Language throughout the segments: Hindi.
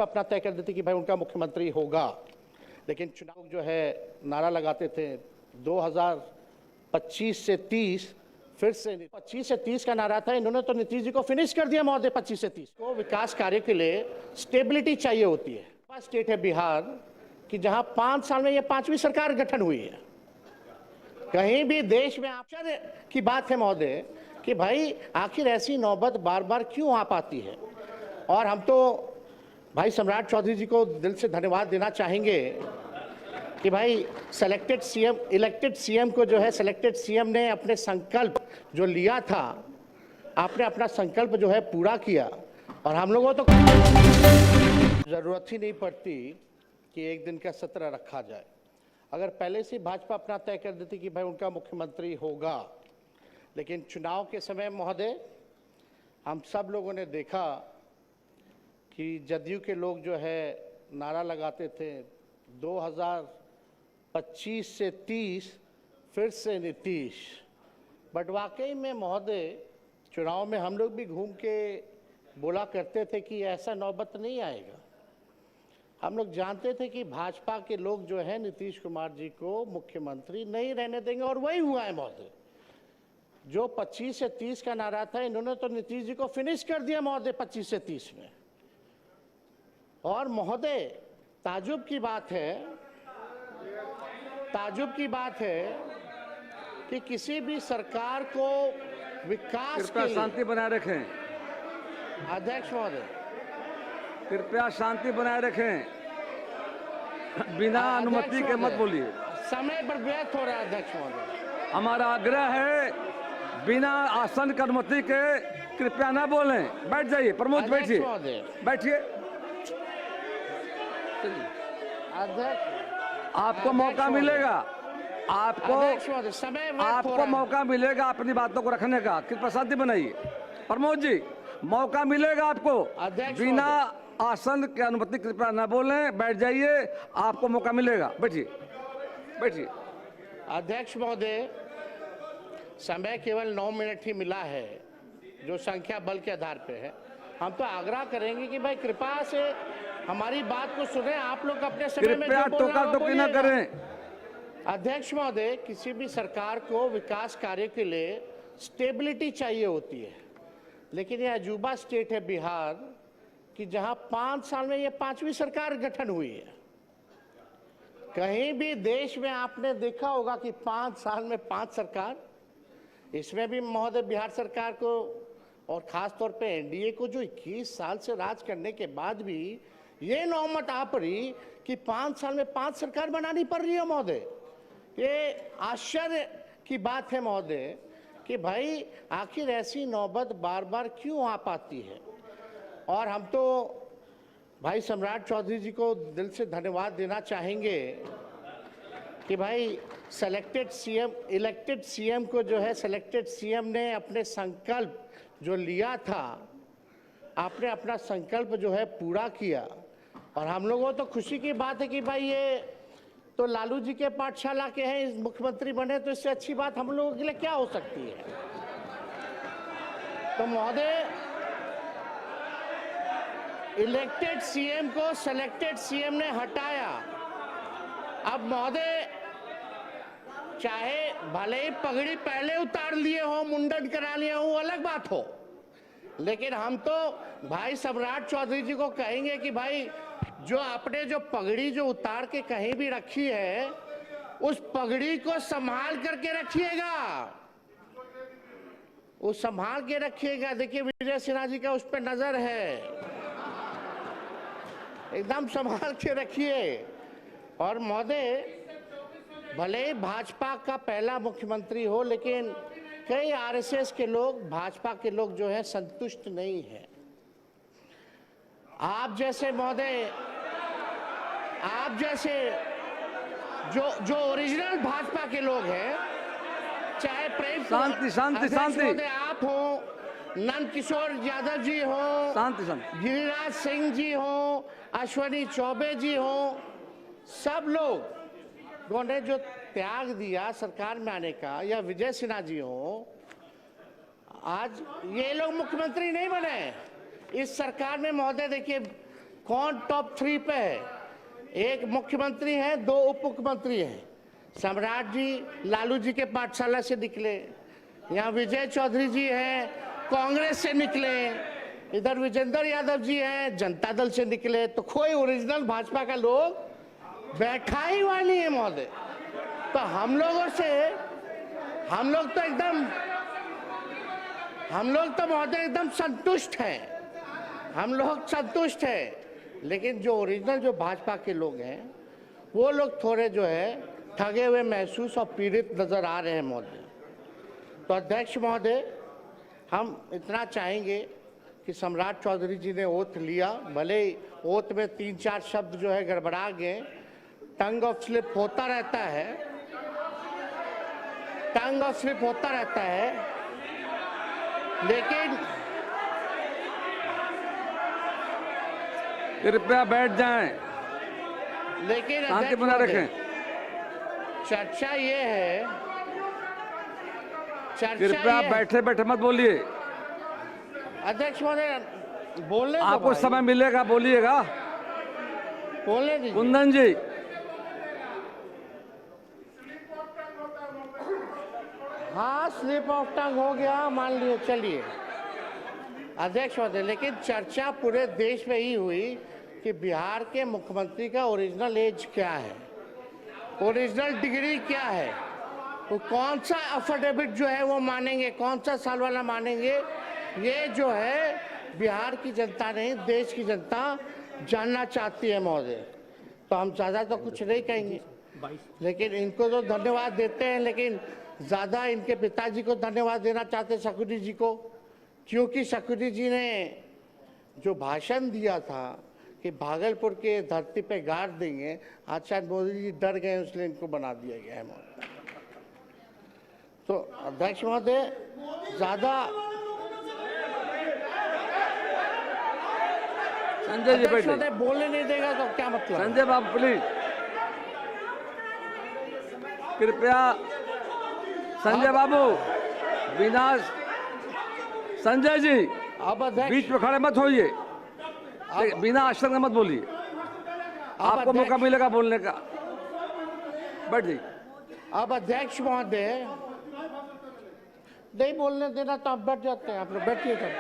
अपना तय कर देती कि भाई उनका मुख्यमंत्री होगा, लेकिन चुनाव जो है नारा लगाते थे 2025 से 30, फिर से 25 से 30 का नारा था। इन्होंने तो नीतीश जी को फिनिश कर दिया महोदय। 25 से 30 को विकास कार्य के लिए स्टेबिलिटी चाहिए होती है। स्टेट है बिहार कि जहां 5 साल में ये 5वीं सरकार गठन हुई है। कहीं भी देश में आश्चर्य की बात है महोदय कि भाई आखिर ऐसी नौबत बार बार क्यों आ पाती है। और हम तो भाई सम्राट चौधरी जी को दिल से धन्यवाद देना चाहेंगे कि भाई इलेक्टेड सीएम को जो है सिलेक्टेड सीएम ने अपने संकल्प जो लिया था, आपने अपना संकल्प जो है पूरा किया। और हम लोगों तो जरूरत ही नहीं पड़ती कि एक दिन का सत्र रखा जाए। अगर पहले से भाजपा अपना तय कर देती कि भाई उनका मुख्यमंत्री होगा, लेकिन चुनाव के समय महोदय हम सब लोगों ने देखा कि जदयू के लोग जो है नारा लगाते थे 2025 से 30, फिर से नीतीश। बट वाकई में महोदय चुनाव में हम लोग भी घूम के बोला करते थे कि ऐसा नौबत नहीं आएगा। हम लोग जानते थे कि भाजपा के लोग जो है नीतीश कुमार जी को मुख्यमंत्री नहीं रहने देंगे, और वही हुआ है महोदय। जो 25 से 30 का नारा था, इन्होंने तो नीतीश जी को फिनिश कर दिया महोदय 25 से 30 में। और महोदय ताजुब की बात है कि किसी भी सरकार को विकास के लिए शांति बनाए रखें। अध्यक्ष महोदय कृपया शांति बनाए रखें, बिना अनुमति के मत बोलिए। समय पर व्यर्थ हो रहा है अध्यक्ष महोदय। हमारा आग्रह है बिना आसन की अनुमति के कृपया ना बोलें। बैठ जाइए प्रमोद, बैठिए बैठिए। आपको मौका मिलेगा, आपको मौका मिलेगा अपनी बातों को रखने का। कृपया शांति बनाइए। प्रमोद जी, मौका मिलेगा आपको। बिना आसन की अनुमति कृपया ना बोलें, बैठ जाइए, आपको मौका मिलेगा। बैठिए बैठिए। अध्यक्ष महोदय, समय केवल 9 मिनट ही मिला है, जो संख्या बल के आधार पे है। हम तो आग्रह करेंगे कि भाई कृपा से हमारी बात को सुने। आप लोग अपने समय में टोका-टोकी न करें। अध्यक्ष महोदय, किसी भी सरकार को विकास कार्य के लिए स्टेबिलिटी चाहिए होती है, लेकिन यह अजूबा स्टेट है बिहार कि जहां 5 साल में ये 5वीं सरकार गठन हुई है। कहीं भी देश में आपने देखा होगा कि 5 साल में 5 सरकार। इसमें भी महोदय बिहार सरकार को और खास तौर पे एनडीए को जो 21 साल से राज करने के बाद भी ये नौबत आ पड़ी कि 5 साल में 5 सरकार बनानी पड़ रही है महोदय। ये आश्चर्य की बात है महोदय कि भाई आखिर ऐसी नौबत बार बार क्यों आ पाती है। और हम तो भाई सम्राट चौधरी जी को दिल से धन्यवाद देना चाहेंगे कि भाई इलेक्टेड सीएम को जो है सिलेक्टेड सीएम ने अपने संकल्प जो लिया था, आपने अपना संकल्प जो है पूरा किया। और हम लोगों तो खुशी की बात है कि भाई ये तो लालू जी के पाठशाला के हैं, मुख्यमंत्री बने, तो इससे अच्छी बात हम लोगों के लिए क्या हो सकती है। तो महोदय, इलेक्टेड सीएम को सिलेक्टेड सीएम ने हटाया। अब महोदय चाहे भले ही पगड़ी पहले उतार लिए हो, मुंडन करा लिए हो, अलग बात हो, लेकिन हम तो भाई सम्राट चौधरी जी को कहेंगे कि भाई जो आपने जो पगड़ी जो उतार के कहीं भी रखी है, उस पगड़ी को संभाल करके रखिएगा, उस संभाल के रखिएगा। देखिए विजय सिन्हा जी का उस पर नजर है, एकदम संभाल के रखिए। और महोदय, भले ही भाजपा का पहला मुख्यमंत्री हो, लेकिन कई आरएसएस के लोग, भाजपा के लोग जो है संतुष्ट नहीं है। आप जैसे महोदय, आप जैसे जो ओरिजिनल भाजपा के लोग हैं, चाहे प्रेम शांति आप हो, नंद किशोर यादव जी हो, गिरिराज सिंह जी हो, अश्वनी चौबे जी हो, सब लोग ने जो त्याग दिया सरकार में आने का, या विजय सिन्हा जी हो, आज ये लोग मुख्यमंत्री नहीं बने। इस सरकार में महोदय देखिए कौन टॉप 3 पे है? एक मुख्यमंत्री है, 2 उप मुख्यमंत्री हैं। सम्राट जी लालू जी के पाठशाला से निकले, यहाँ विजय चौधरी जी हैं कांग्रेस से निकले, इधर विजेंद्र यादव जी हैं जनता दल से निकले, तो कोई ओरिजिनल भाजपा का लोग बैठा ही हुआ नहीं है महोदय। तो हम लोग तो महोदय एकदम संतुष्ट हैं, हम लोग संतुष्ट हैं, लेकिन जो ओरिजिनल जो भाजपा के लोग हैं वो लोग थोड़े जो है ठगे हुए महसूस और पीड़ित नजर आ रहे हैं महोदय। तो अध्यक्ष महोदय, हम इतना चाहेंगे कि सम्राट चौधरी जी ने ओथ लिया, भले ओथ में 3-4 शब्द जो है गड़बड़ा गए, टंग ऑफ स्लिप होता रहता है, टंग ऑफ स्लिप होता रहता है, लेकिन कृपया बैठ जाएं, लेकिन शांति बनाए रखें। चर्चा ये है, कृपया बैठे बैठे मत बोलिए। अध्यक्ष महोदय बोलने दो, आपको भाई समय मिलेगा, बोलिएगा। बोलने दीजिए। कुंदन जी, हाँ स्लिप ऑफ टंग हो गया, मान लियो, चलिए अध्यक्ष महोदय। लेकिन चर्चा पूरे देश में ही हुई कि बिहार के मुख्यमंत्री का ओरिजिनल एज क्या है, ओरिजिनल डिग्री क्या है, वो कौन सा अफिडेविट जो है वो मानेंगे, कौन सा साल वाला मानेंगे, ये जो है बिहार की जनता नहीं देश की जनता जानना चाहती है महोदय। तो हम ज़्यादा तो कुछ नहीं कहेंगे, लेकिन इनको तो धन्यवाद देते हैं, लेकिन ज़्यादा इनके पिताजी को धन्यवाद देना चाहते हैं, शकुनी जी को, क्योंकि शकुनी जी ने जो भाषण दिया था कि भागलपुर के धरती पे गाड़ देंगे, आज शायद मोदी जी डर गए इसलिए इनको बना दिया गया है महोदय। तो अध्यक्ष महोदय ज़्यादा संजय जी बैठे, बोलने नहीं देगा तो क्या मतलब? संजय बाबू प्लीज, कृपया संजय बाबू, बिना संजय जी अब अध्यक्ष बीच में खड़े मत होइए, बिना आश्चर्य के मत बोलिए, आपको मौका मिलेगा बोलने का। बैठ जाइए। अब अध्यक्ष महोदय नहीं बोलने देना तो आप बैठ जाते हैं, आप लोग बैठिए सब।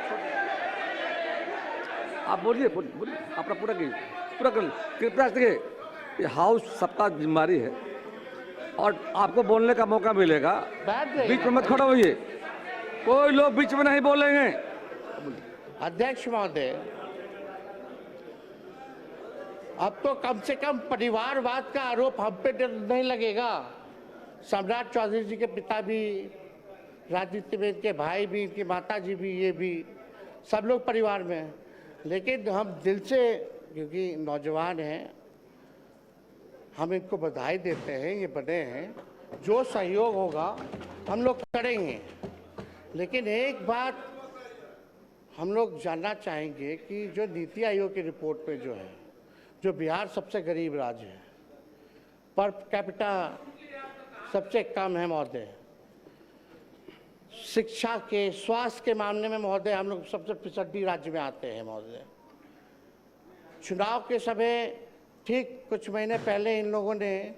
आप बोलिए, बोलिए अपना पूरा कीजिए, पूरा कर। कृपया देखिए, ये हाउस सबका जिम्मेदारी है और आपको बोलने का मौका मिलेगा, बैठ जाइए। बीच में मत खड़े होइए, कोई लोग बीच में नहीं बोलेंगे। अध्यक्ष महोदय, अब तो कम से कम परिवारवाद का आरोप हम पे नहीं लगेगा। सम्राट चौधरी जी के पिता भी राजनीति में, इनके भाई भी, इनकी माता जी भी, ये भी सब लोग परिवार में हैं, लेकिन हम दिल से, क्योंकि नौजवान हैं, हम इनको बधाई देते हैं, ये बने हैं, जो सहयोग होगा हम लोग करेंगे। लेकिन एक बात हम लोग जानना चाहेंगे कि जो नीति आयोग की रिपोर्ट में जो है, जो बिहार सबसे गरीब राज्य है, पर कैपिटा सबसे कम है महोदय, शिक्षा के, स्वास्थ्य के मामले में महोदय हम लोग सबसे पिछड़ी राज्य में आते हैं महोदय। चुनाव के समय ठीक कुछ महीने पहले इन लोगों ने